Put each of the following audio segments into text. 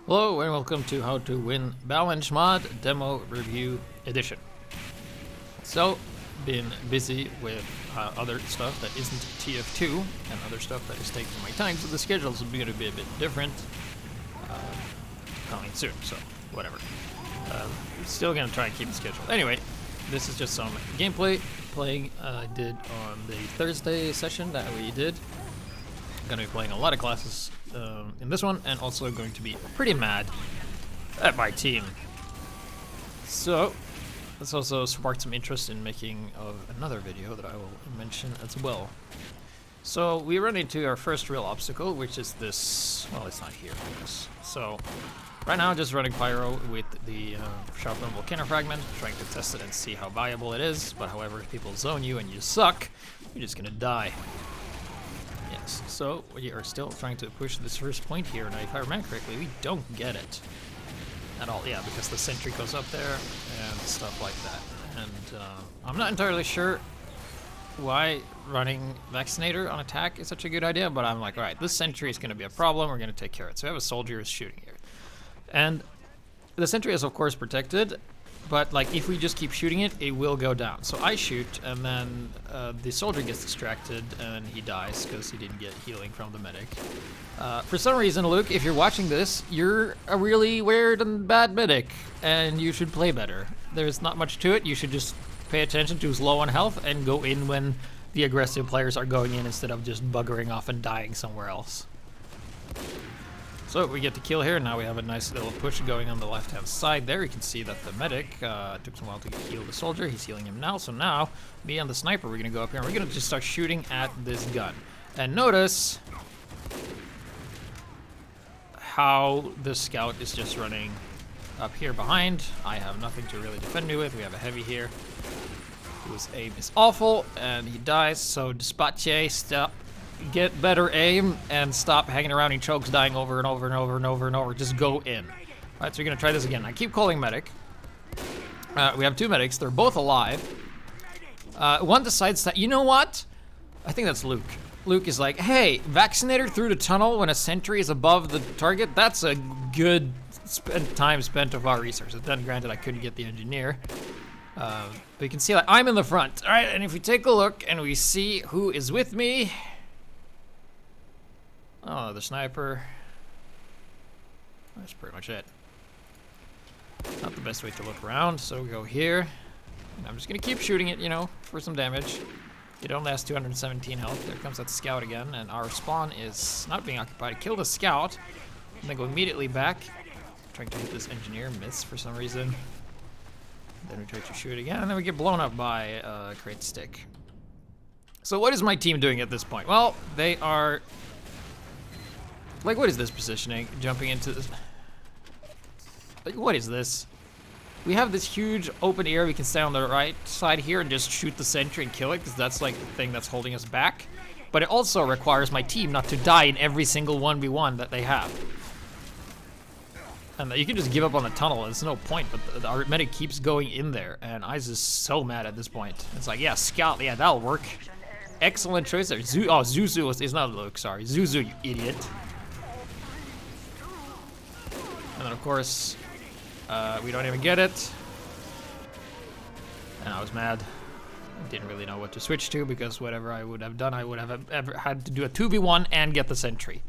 Hello and welcome to How to Win Balance Mod Demo Review Edition. So, been busy with other stuff that isn't TF2 and other stuff that is taking my time, so the schedules will be going to be a bit different coming soon, so whatever. Still going to try and keep the schedule. Anyway, this is just some gameplay playing I did on the Thursday session that we did. I'm going to be playing a lot of classes in this one, and also going to be pretty mad at my team. So, this also sparked some interest in making of another video that I will mention as well. So, we run into our first real obstacle, which is this, well, it's not here, I guess. So, right now, just running Pyro with the sharpened volcano fragment, trying to test it and see how viable it is, but however, if people zone you and you suck, you're just gonna die. Yes, so we are still trying to push this first point here, and if I remember correctly, we don't get it at all. Yeah, because the sentry goes up there and stuff like that. And I'm not entirely sure why running Vaccinator on attack is such a good idea, but I'm like, alright, this sentry is going to be a problem, we're going to take care of it. So we have a soldier who's shooting here. And the sentry is of course protected, but like if we just keep shooting it, it will go down. So I shoot, and then the soldier gets distracted and he dies because he didn't get healing from the medic. For some reason, Luke, if you're watching this, you're a really weird and bad medic, and you should play better. There's not much to it. You should just pay attention to who's low on health and go in when the aggressive players are going in instead of just buggering off and dying somewhere else. So we get the kill here. Now we have a nice little push going on the left-hand side there. You can see that the medic took some while to heal the soldier. He's healing him now. So now, me and the sniper, we're going to go up here and we're going to just start shooting at this gun. And notice how the scout is just running up here behind. I have nothing to really defend me with. We have a heavy here whose aim is awful, and he dies. So dispatche, stop. Get better aim and stop hanging around in chokes, dying over and over and over and over and over. Just go in. Alright, so we're gonna try this again. I keep calling medic. We have two medics. They're both alive. One decides that, you know what? I think that's Luke. Luke is like, hey, Vaccinator through the tunnel when a sentry is above the target. That's a good time spent of our resources. Then granted, I couldn't get the engineer. But you can see that I'm in the front. Alright, and if we take a look and we see who is with me. Oh, the sniper. That's pretty much it. Not the best way to look around, so we go here. And I'm just gonna keep shooting it, you know, for some damage. It only has 217 health. There comes that scout again, and our spawn is not being occupied. Kill the scout, and then go immediately back. Trying to hit this engineer, miss for some reason. Then we try to shoot again, and then we get blown up by a crate stick. So what is my team doing at this point? Well, they are... Like, what is this positioning? Jumping into this. Like, what is this? We have this huge open area. We can stand on the right side here and just shoot the sentry and kill it, because that's like the thing that's holding us back. But it also requires my team not to die in every single 1v1 that they have. And you can just give up on the tunnel. There's no point, but our medic keeps going in there, and I was just so mad at this point. It's like, yeah, scout, yeah, that'll work. Excellent choice there. Zuzu is not Luke, sorry. Zuzu, you idiot. And then, of course, we don't even get it. And I was mad. I didn't really know what to switch to, because whatever I would have done, I would have ever had to do a 2v1 and get the sentry.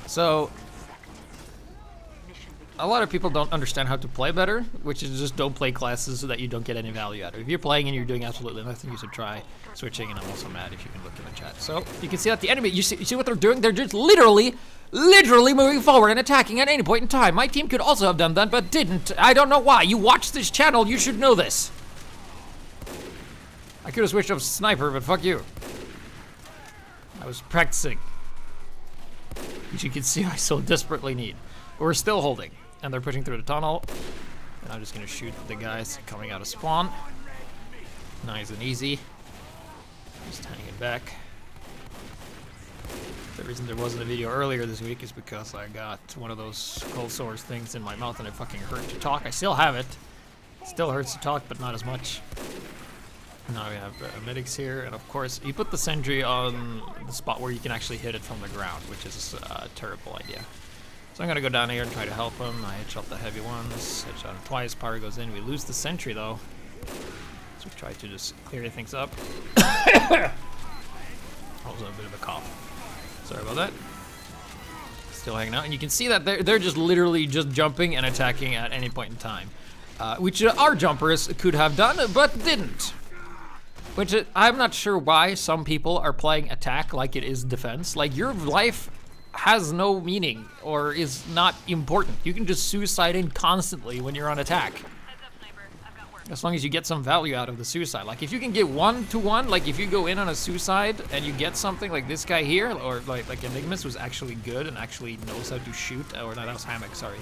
So, a lot of people don't understand how to play better, which is just don't play classes so that you don't get any value out of it. If you're playing and you're doing absolutely nothing, you should try switching, and I'm also mad if you can look in the chat. So, you can see that the enemy, you see what they're doing? They're just literally moving forward and attacking at any point in time. My team could also have done that, but didn't. I don't know why. You watch this channel, you should know this. I could have switched up sniper, but fuck you. I was practicing. Which you can see I so desperately need. But we're still holding, and they're pushing through the tunnel. And I'm just gonna shoot the guys coming out of spawn. Nice and easy. Just hanging back. The reason there wasn't a video earlier this week is because I got one of those cold sores things in my mouth and it fucking hurt to talk. I still have it. Still hurts to talk, but not as much. Now we have medics here, and of course, you put the sentry on the spot where you can actually hit it from the ground, which is a terrible idea. So I'm gonna go down here and try to help him. I headshot the heavy ones, headshot him twice, power goes in. We lose the sentry though. So we try to just clear things up. That was a bit of a cough. Sorry about that. Still hanging out, and you can see that they're just literally just jumping and attacking at any point in time, which our jumpers could have done, but didn't. Which I'm not sure why some people are playing attack like it is defense. Like, your life has no meaning or is not important. You can just suicide in constantly when you're on attack. As long as you get some value out of the suicide. Like, if you can get 1-to-1, like if you go in on a suicide and you get something like this guy here, or like Enigmas was actually good and actually knows how to shoot, or no, that was Hammock, sorry.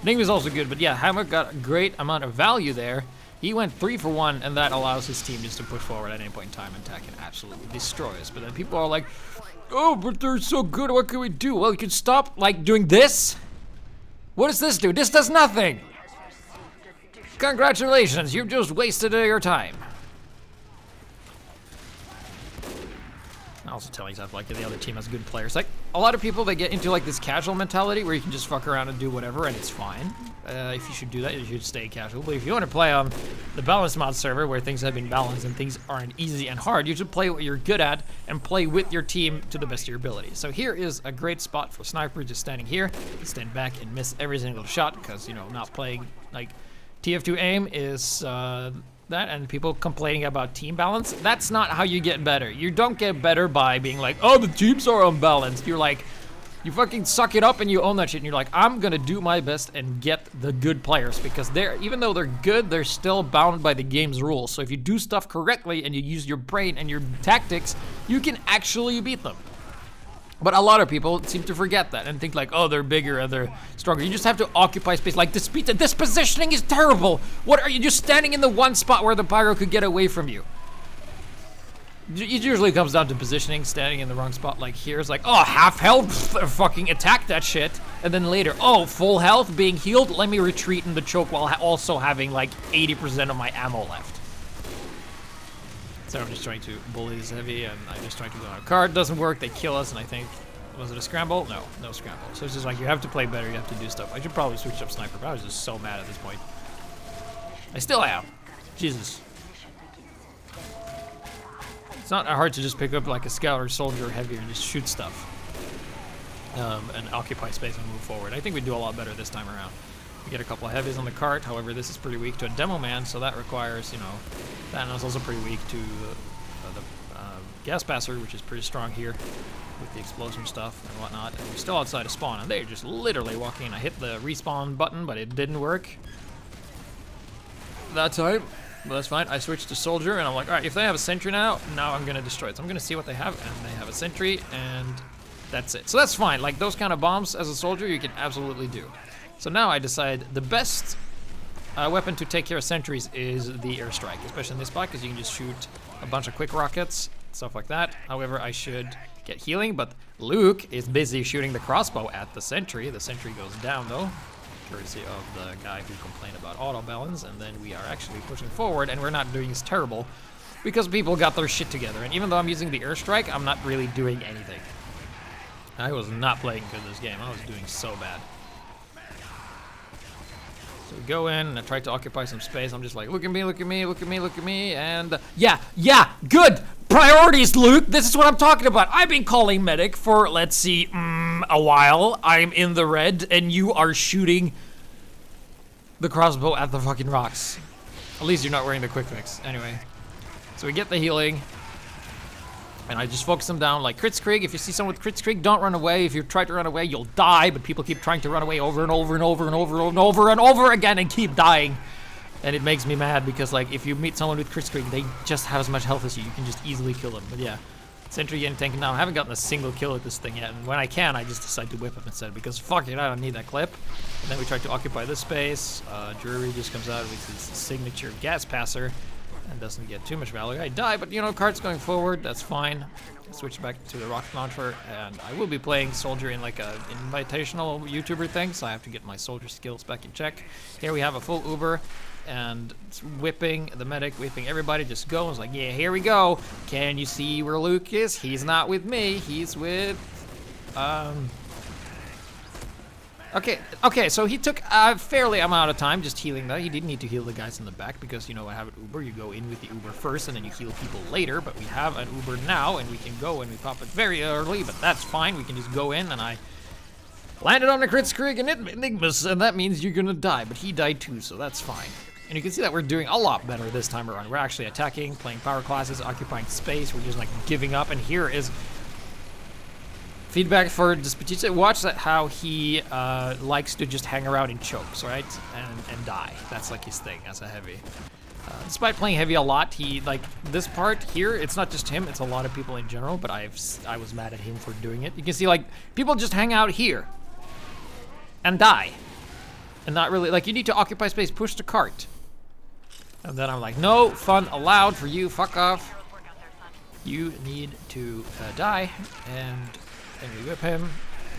Enigma's also good, but yeah, Hammock got a great amount of value there. He went 3 for 1, and that allows his team just to push forward at any point in time and attack and absolutely destroy us. But then people are like, oh, but they're so good, what can we do? Well, you can stop, like, doing this. What does this do? This does nothing. Congratulations, you've just wasted your time. I also tell you stuff like the other team has good players. Like, a lot of people, they get into like this casual mentality where you can just fuck around and do whatever and it's fine. If you should do that, you should stay casual. But if you want to play on the balanced mod server where things have been balanced and things aren't easy and hard, you should play what you're good at and play with your team to the best of your ability. So here is a great spot for Sniper, just standing here, stand back and miss every single shot because, you know, not playing like TF2 aim is that, and people complaining about team balance. That's not how you get better. You don't get better by being like, oh, the teams are unbalanced. You're like, you fucking suck it up and you own that shit, and you're like, I'm gonna do my best and get the good players, because they're, even though they're good, they're still bound by the game's rules. So if you do stuff correctly and you use your brain and your tactics, you can actually beat them. But a lot of people seem to forget that and think like, oh, they're bigger and they're stronger. You just have to occupy space. Like, this positioning is terrible. What are you just standing in the one spot where the pyro could get away from you? It usually comes down to positioning, standing in the wrong spot. Like here, it's like, oh, half health, fucking attack that shit. And then later, oh, full health, being healed, let me retreat in the choke while also having like 80% of my ammo left. So I'm just trying to bully this heavy, and I'm just trying to go on a card. Doesn't work, they kill us, and I think, was it a scramble? No, no scramble. So it's just like, you have to play better, you have to do stuff. I should probably switch up Sniper, but I was just so mad at this point. I still am. Jesus. It's not hard to just pick up like a scout or soldier or heavy and just shoot stuff. And occupy space and move forward. I think we do a lot better this time around. We get a couple of heavies on the cart, however this is pretty weak to a demo man, so that requires, you know, that is also pretty weak to the gas passer, which is pretty strong here with the explosion stuff and whatnot. And we're still outside of spawn, and they're just literally walking in. I hit the respawn button, but it didn't work that time. But that's fine. I switched to soldier, and I'm like, all right, if they have a sentry now I'm gonna destroy it. So I'm gonna see what they have, and they have a sentry, and that's it. So that's fine. Like, those kind of bombs as a soldier, you can absolutely do. So now I decide the best weapon to take care of sentries is the airstrike, especially in this spot, because you can just shoot a bunch of quick rockets, stuff like that. However, I should get healing, but Luke is busy shooting the crossbow at the sentry. The sentry goes down, though, courtesy of the guy who complained about auto balance, and then we are actually pushing forward, and we're not doing as terrible because people got their shit together. And even though I'm using the airstrike, I'm not really doing anything. I was not playing good this game. I was doing so bad. So we go in, and I try to occupy some space. I'm just like, look at me, look at me, look at me, look at me, and yeah, good! Priorities, Luke! This is what I'm talking about. I've been calling medic for, let's see, a while. I'm in the red, and you are shooting the crossbow at the fucking rocks. At least you're not wearing the quick fix. Anyway, so we get the healing, and I just focus them down like Kritzkrieg. If you see someone with Kritzkrieg, don't run away. If you try to run away, you'll die, but people keep trying to run away over and over and over and over and over and over again and keep dying. And it makes me mad because, like, if you meet someone with Kritzkrieg, they just have as much health as you. You can just easily kill them. But yeah, sentry getting taken down. I haven't gotten a single kill with this thing yet, and when I can, I just decide to whip him instead because fuck it, I don't need that clip. And then we try to occupy this space. Drury just comes out with his signature gas passer and doesn't get too much value. I die, but you know, cart's going forward, that's fine. Switch back to the rocket launcher, and I will be playing soldier in like a invitational YouTuber thing, so I have to get my soldier skills back in check. Here we have a full Uber, and it's whipping the medic, whipping everybody, just go. It's like, yeah, here we go. Can you see where Luke is? He's not with me, he's with, Okay, so he took a fairly amount of time just healing that. He didn't need to heal the guys in the back because, you know, I have an Uber. You go in with the Uber first and then you heal people later, but we have an Uber now and we can go and we pop it very early, but that's fine. We can just go in and I landed on the crit screen and Enigmas, and that means you're gonna die, but he died too, so that's fine. And you can see that we're doing a lot better this time around. We're actually attacking, playing power classes, occupying space. We're just like giving up, and here is feedback for Despotito. Watch that how he likes to just hang around in chokes, right? And die. That's like his thing as a heavy. Despite playing heavy a lot, he, like, this part here, it's not just him, it's a lot of people in general, but I was mad at him for doing it. You can see, like, people just hang out here and die. And not really, like, you need to occupy space, push the cart. And then I'm like, no fun allowed for you, fuck off. You need to die, and then we whip him.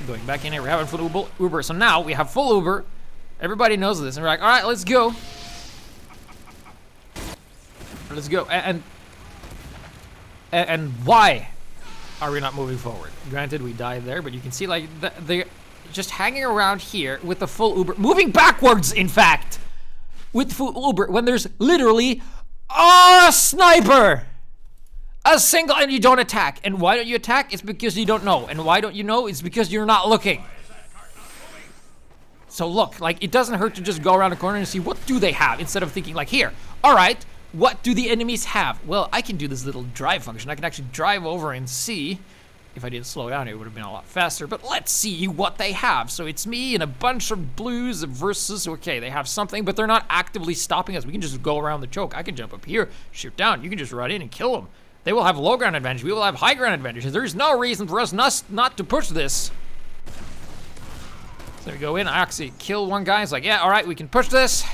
Going back in here, we're having full Uber. So now we have full Uber. Everybody knows this, and we're like, all right, let's go. Let's go. And why are we not moving forward? Granted, we died there, but you can see, like, they're just hanging around here with the full Uber, moving backwards, in fact, with full Uber when there's literally a sniper. A single, and you don't attack. And why don't you attack? It's because you don't know. And why don't you know? It's because you're not looking. So look, like, it doesn't hurt to just go around the corner and see what do they have instead of thinking like, here, all right, what do the enemies have? Well, I can do this little drive function. I can actually drive over and see. If I didn't slow down, it would have been a lot faster, but let's see what they have. So it's me and a bunch of blues versus, okay, they have something, but they're not actively stopping us. We can just go around the choke. I can jump up here, shoot down. You can just run in and kill them. They will have low ground advantage. We will have high ground advantage. There is no reason for us not to push this. So we go in, I actually kill one guy. It's like, yeah, all right, we can push this.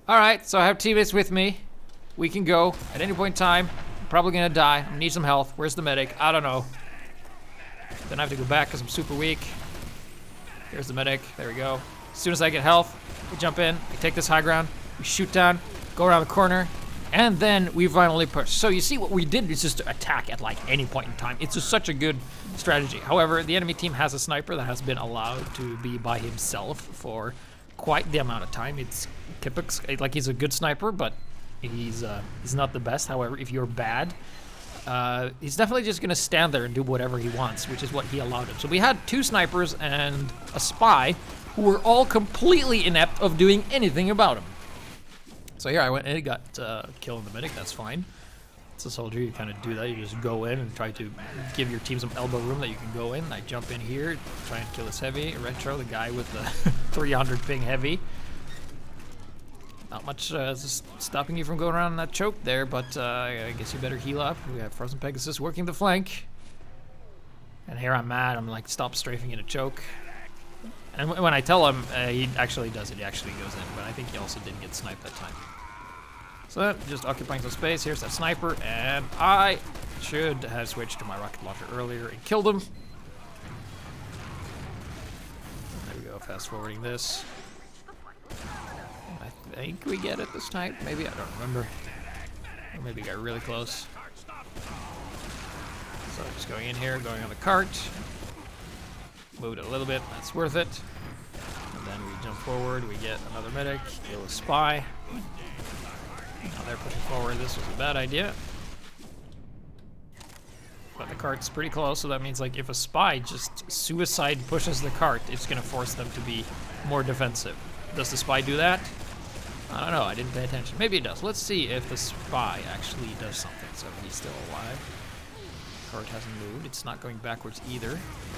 All right, so I have teammates with me. We can go at any point in time. I'm probably gonna die. I need some health. Where's the medic? I don't know. Then I have to go back because I'm super weak. Here's the medic. There we go. As soon as I get health, we jump in. We take this high ground. We shoot down, go around the corner, and then we finally push. So you see what we did is just to attack at like any point in time. It's just such a good strategy. However, the enemy team has a sniper that has been allowed to be by himself for quite the amount of time. It's like he's a good sniper, but he's not the best. However, if you're bad, he's definitely just gonna stand there and do whatever he wants, which is what he allowed him. So we had two snipers and a spy who were all completely inept of doing anything about him. So here I went and got killed in the medic. That's fine. It's a soldier. You kind of do that. You just go in and try to give your team some elbow room that you can go in. I jump in here, try and kill this heavy. Retro, the guy with the 300 ping heavy. Not much stopping you from going around that choke there, but I guess you better heal up. We have Frozen Pegasus working the flank. And here I'm mad. I'm like, stop strafing in a choke. And when I tell him, he actually does it. He actually goes in, but I think he also didn't get sniped that time. So just occupying some space. Here's that sniper, and I should have switched to my rocket launcher earlier and killed him. There we go, fast forwarding this. I think we get it this time. Maybe, I don't remember. Or maybe got really close. So just going in here, going on the cart. Moved it a little bit, that's worth it. And then we jump forward, we get another medic, kill a spy. Now they're pushing forward, this was a bad idea. But the cart's pretty close, so that means like if a spy just suicide pushes the cart, it's gonna force them to be more defensive. Does the spy do that? I don't know, I didn't pay attention. Maybe it does. Let's see if the spy actually does something. So he's still alive. Cart hasn't moved. It's not going backwards either.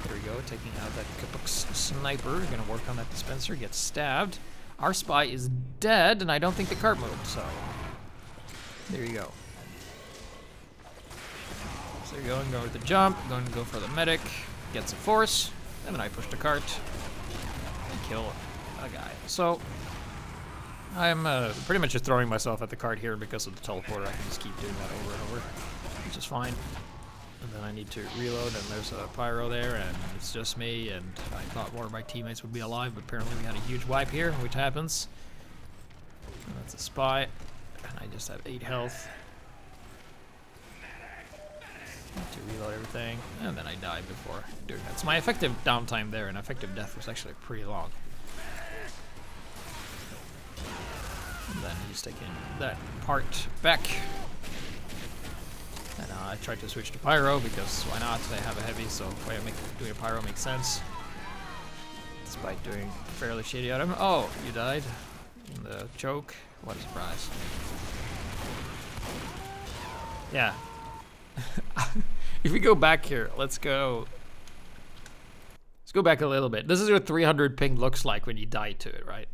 There we go, taking out that sniper. Gonna work on that dispenser, gets stabbed. Our spy is dead, and I don't think the cart moved, so there you go. So you're going to go with the jump, going to go for the medic, gets a force, and then I push the cart and kill a guy. So I'm pretty much just throwing myself at the cart here because of the teleporter. I can just keep doing that over and over, which is fine. And then I need to reload, and there's a pyro there, and it's just me, and I thought more of my teammates would be alive, but apparently we had a huge wipe here, which happens. And that's a spy, and I just have 8 health. Need to reload everything, and then I die before doing that. So my effective downtime there and effective death was actually pretty long. And then he's taking that part back. And I tried to switch to pyro because why not? I have a heavy, so doing a pyro makes sense. Despite doing fairly shitty at him. Oh, you died in the choke. What a surprise. Yeah. If we go back here, let's go back a little bit. This is what 300 ping looks like when you die to it, right?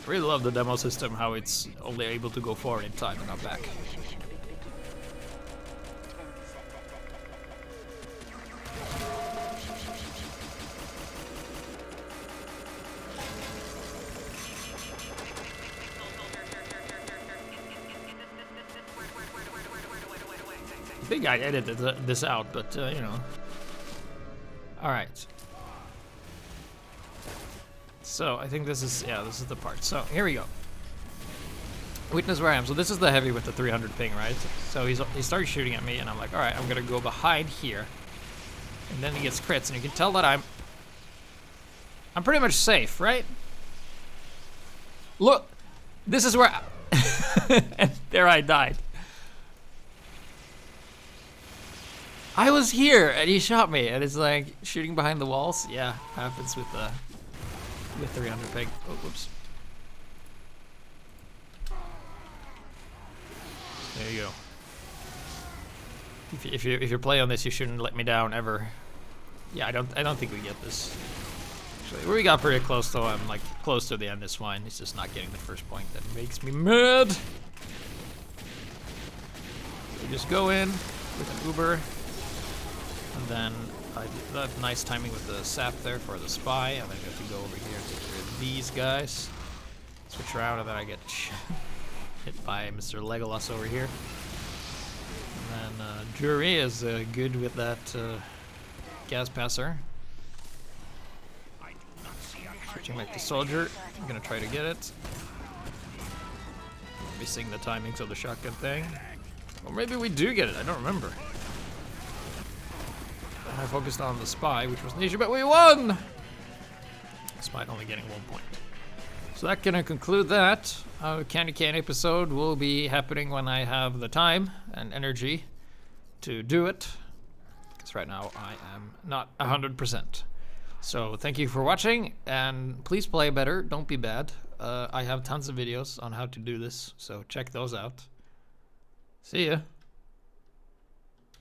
I really love the demo system, how it's only able to go forward in time and not back. I think I edited this out, but you know. Alright. So, I think this is, yeah, this is the part. So, here we go. Witness where I am. So, this is the heavy with the 300 ping, right? So, he started shooting at me, and I'm like, alright, I'm gonna go behind here. And then he gets crits, and you can tell that I'm pretty much safe, right? Look! This is where and there I died. I was here, and he shot me, and it's like, shooting behind the walls? Yeah, happens with 300 ping. Oh, whoops. There you go. If you play on this, you shouldn't let me down ever. Yeah, I don't think we get this. Actually, we got pretty close though. I'm like close to the end. It's fine. It's just not getting the first point that makes me mad. We just go in with an Uber, and then I did that nice timing with the sap there for the spy, and then I have to go over here and take care of these guys. Switch around, and then I get hit by Mr. Legolas over here. And then Jury is good with that gas passer. Switching back to soldier. I'm gonna try to get it. Missing the timings of the shotgun thing. Or maybe we do get it, I don't remember. I focused on the spy, which was an issue, but we won! Despite only getting 1 point. So that gonna conclude that. Candy Cane episode will be happening when I have the time and energy to do it. Because right now I am not 100%. So thank you for watching, and please play better, don't be bad. I have tons of videos on how to do this, so check those out. See ya.